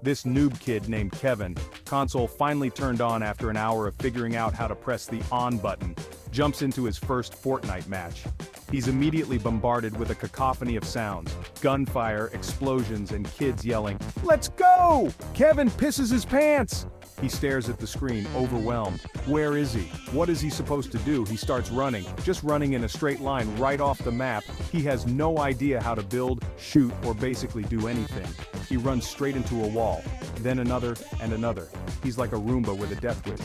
This noob kid named Kevin, console finally turned on after an hour of figuring out how to press the on button, jumps into his first Fortnite match. He's immediately bombarded with a cacophony of sounds, gunfire, explosions, and kids yelling, "Let's go!" Kevin pisses his pants! He stares at the screen, overwhelmed. Where is he? What is he supposed to do? He starts running, just running in a straight line right off the map. He has no idea how to build, shoot, or basically do anything. He runs straight into a wall, then another and another. He's like a Roomba with a death wish.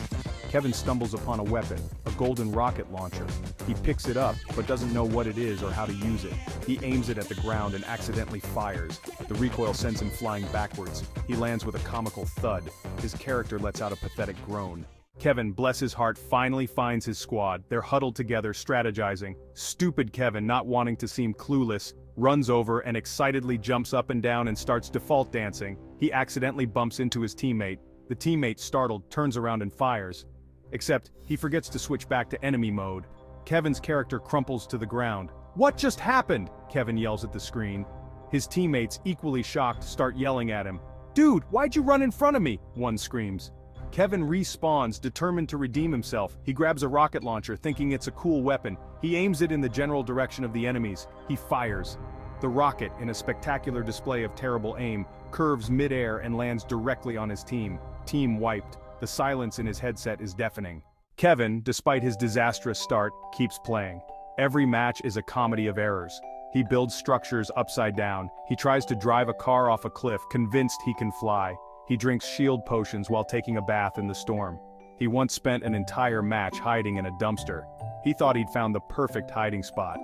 Kevin stumbles upon a weapon, a golden rocket launcher. He picks it up, but doesn't know what it is or how to use it. He aims it at the ground and accidentally fires. The recoil sends him flying backwards. He lands with a comical thud. His character lets out a pathetic groan. Kevin, bless his heart, finally finds his squad. They're huddled together, strategizing. Stupid Kevin, not wanting to seem clueless, runs over and excitedly jumps up and down and starts default dancing. He accidentally bumps into his teammate. The teammate, startled, turns around and fires. Except, he forgets to switch back to enemy mode. Kevin's character crumples to the ground. "What just happened?" Kevin yells at the screen. His teammates, equally shocked, start yelling at him. "Dude, why'd you run in front of me?" one screams. Kevin respawns, determined to redeem himself. He grabs a rocket launcher, thinking it's a cool weapon. He aims it in the general direction of the enemies. He fires. The rocket, in a spectacular display of terrible aim, curves mid-air and lands directly on his team. Team wiped. The silence in his headset is deafening. Kevin, despite his disastrous start, keeps playing. Every match is a comedy of errors. He builds structures upside down. He tries to drive a car off a cliff, convinced he can fly. He drinks shield potions while taking a bath in the storm. He once spent an entire match hiding in a dumpster. He thought he'd found the perfect hiding spot.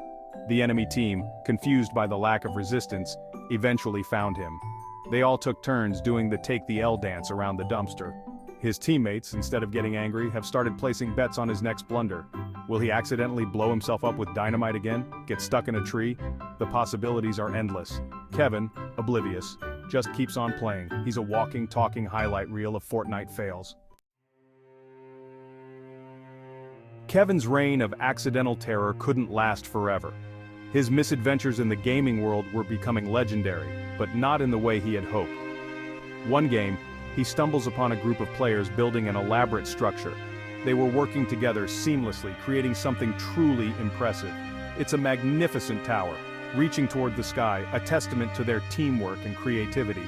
The enemy team, confused by the lack of resistance, eventually found him. They all took turns doing the take the L dance around the dumpster. His teammates, instead of getting angry, have started placing bets on his next blunder. Will he accidentally blow himself up with dynamite again? Get stuck in a tree? The possibilities are endless. Kevin, oblivious, just keeps on playing. He's a walking, talking highlight reel of Fortnite fails. Kevin's reign of accidental terror couldn't last forever. His misadventures in the gaming world were becoming legendary, but not in the way he had hoped. One game, he stumbles upon a group of players building an elaborate structure. They were working together seamlessly, creating something truly impressive. It's a magnificent tower, reaching toward the sky, a testament to their teamwork and creativity.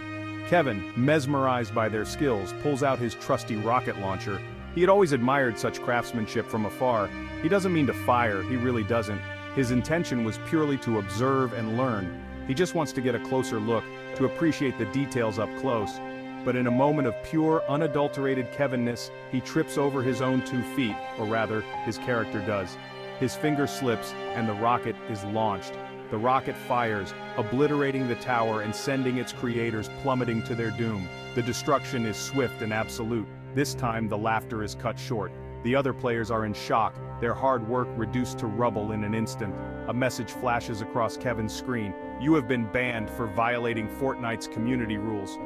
Kevin, mesmerized by their skills, pulls out his trusty rocket launcher. He had always admired such craftsmanship from afar. He doesn't mean to fire, he really doesn't. His intention was purely to observe and learn. He just wants to get a closer look, to appreciate the details up close. But in a moment of pure, unadulterated Kevinness, he trips over his own 2 feet, or rather, his character does. His finger slips, and the rocket is launched. The rocket fires, obliterating the tower and sending its creators plummeting to their doom. The destruction is swift and absolute. This time, the laughter is cut short. The other players are in shock, their hard work reduced to rubble in an instant. A message flashes across Kevin's screen. "You have been banned for violating Fortnite's community rules."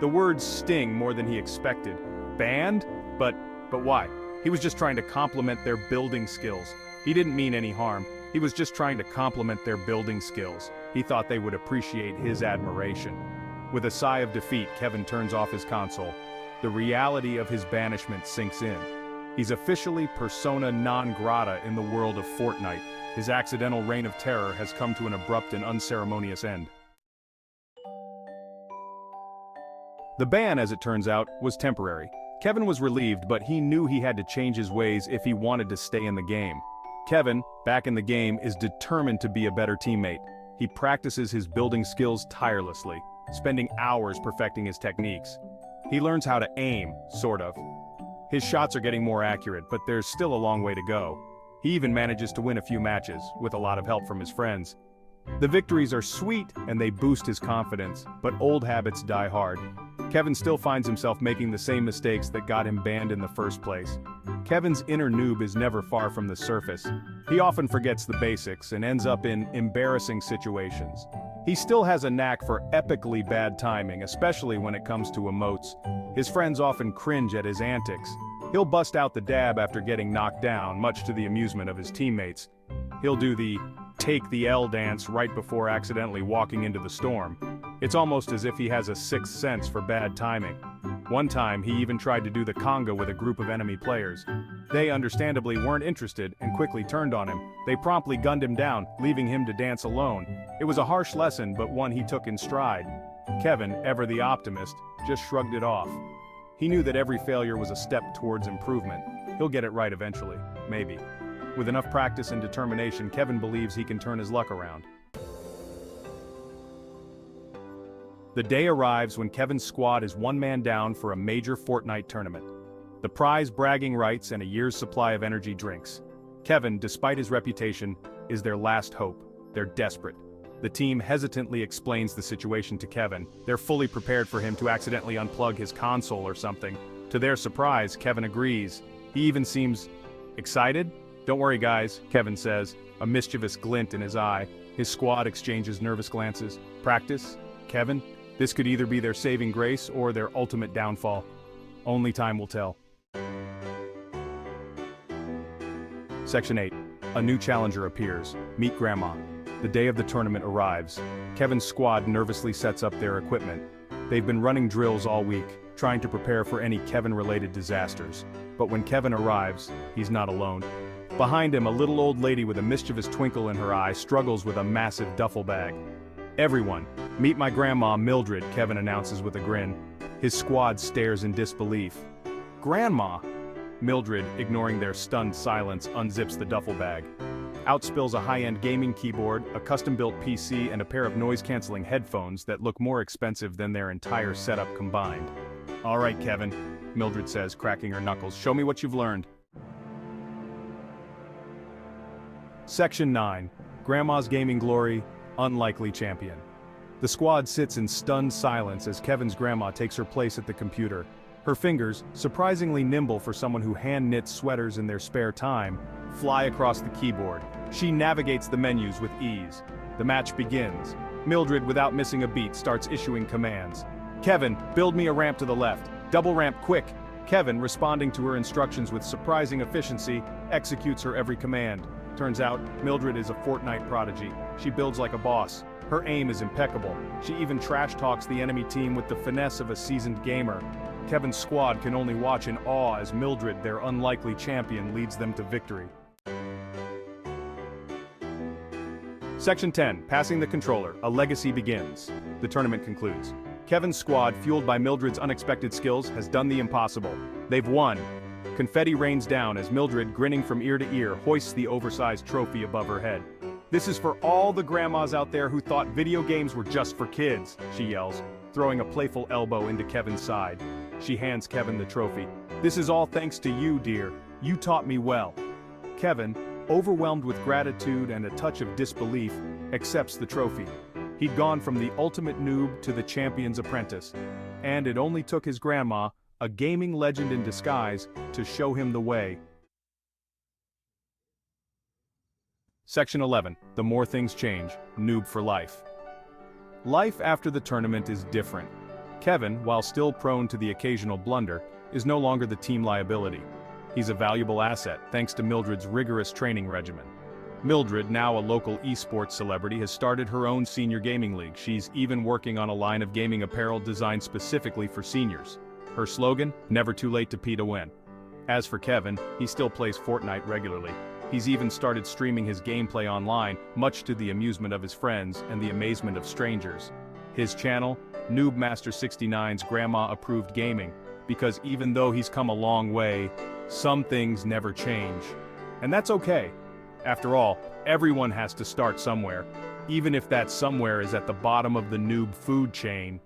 The words sting more than he expected. Banned? But why? He was just trying to compliment their building skills. He didn't mean any harm. He was just trying to compliment their building skills. He thought they would appreciate his admiration. With a sigh of defeat, Kevin turns off his console. The reality of his banishment sinks in. He's officially persona non grata in the world of Fortnite. His accidental reign of terror has come to an abrupt and unceremonious end. The ban, as it turns out, was temporary. Kevin was relieved, but he knew he had to change his ways if he wanted to stay in the game. Kevin, back in the game, is determined to be a better teammate. He practices his building skills tirelessly, spending hours perfecting his techniques. He learns how to aim, sort of. His shots are getting more accurate, but there's still a long way to go. He even manages to win a few matches, with a lot of help from his friends. The victories are sweet, and they boost his confidence, but old habits die hard. Kevin still finds himself making the same mistakes that got him banned in the first place. Kevin's inner noob is never far from the surface. He often forgets the basics and ends up in embarrassing situations. He still has a knack for epically bad timing, especially when it comes to emotes. His friends often cringe at his antics. He'll bust out the dab after getting knocked down, much to the amusement of his teammates. He'll do the take the L dance right before accidentally walking into the storm. It's almost as if he has a sixth sense for bad timing. One time he even tried to do the conga with a group of enemy players. They understandably weren't interested and quickly turned on him. They promptly gunned him down, leaving him to dance alone. It was a harsh lesson, but one he took in stride. Kevin, ever the optimist, just shrugged it off. He knew that every failure was a step towards improvement. He'll get it right eventually, maybe. With enough practice and determination, Kevin believes he can turn his luck around. The day arrives when Kevin's squad is one man down for a major Fortnite tournament. The prize bragging rights and a year's supply of energy drinks. Kevin, despite his reputation, is their last hope. They're desperate. The team hesitantly explains the situation to Kevin. They're fully prepared for him to accidentally unplug his console or something. To their surprise, Kevin agrees. He even seems excited. "Don't worry guys," Kevin says, a mischievous glint in his eye. His squad exchanges nervous glances. "Practice? Kevin? This could either be their saving grace or their ultimate downfall. Only time will tell." Section 8. A new challenger appears. Meet Grandma. The day of the tournament arrives. Kevin's squad nervously sets up their equipment. They've been running drills all week, trying to prepare for any Kevin-related disasters. But when Kevin arrives, he's not alone. Behind him, a little old lady with a mischievous twinkle in her eye struggles with a massive duffel bag. "Everyone, meet my grandma Mildred," Kevin announces with a grin. His squad stares in disbelief. "Grandma?" Mildred, ignoring their stunned silence, unzips the duffel bag. Out spills a high-end gaming keyboard, a custom-built PC, and a pair of noise-canceling headphones that look more expensive than their entire setup combined. "All right, Kevin," Mildred says, cracking her knuckles. "Show me what you've learned." Section 9. Grandma's Gaming Glory, Unlikely Champion. The squad sits in stunned silence as Kevin's grandma takes her place at the computer. Her fingers, surprisingly nimble for someone who hand-knits sweaters in their spare time, fly across the keyboard. She navigates the menus with ease. The match begins. Mildred, without missing a beat, starts issuing commands. "Kevin, build me a ramp to the left. Double ramp quick." Kevin, responding to her instructions with surprising efficiency, executes her every command. Turns out, Mildred is a Fortnite prodigy. She builds like a boss. Her aim is impeccable. She even trash-talks the enemy team with the finesse of a seasoned gamer. Kevin's squad can only watch in awe as Mildred, their unlikely champion, leads them to victory. Section 10. Passing the controller. A legacy begins. The tournament concludes. Kevin's squad, fueled by Mildred's unexpected skills, has done the impossible. They've won. Confetti rains down as Mildred, grinning from ear to ear, hoists the oversized trophy above her head. "This is for all the grandmas out there who thought video games were just for kids," she yells, throwing a playful elbow into Kevin's side. She hands Kevin the trophy. "This is all thanks to you, dear. You taught me well." Kevin, overwhelmed with gratitude and a touch of disbelief, accepts the trophy. He'd gone from the ultimate noob to the champion's apprentice. And it only took his grandma, a gaming legend in disguise, to show him the way. Section 11. The More Things Change, Noob for Life. Life after the tournament is different. Kevin, while still prone to the occasional blunder, is no longer the team liability. He's a valuable asset thanks to Mildred's rigorous training regimen. Mildred, now a local esports celebrity, has started her own senior gaming league. She's even working on a line of gaming apparel designed specifically for seniors. Her slogan, "Never too late to pee to win." As for Kevin, he still plays Fortnite regularly. He's even started streaming his gameplay online, much to the amusement of his friends and the amazement of strangers. His channel, Noob Master 69's Grandma-Approved Gaming, because even though he's come a long way, some things never change. And that's okay. After all, everyone has to start somewhere, even if that somewhere is at the bottom of the noob food chain.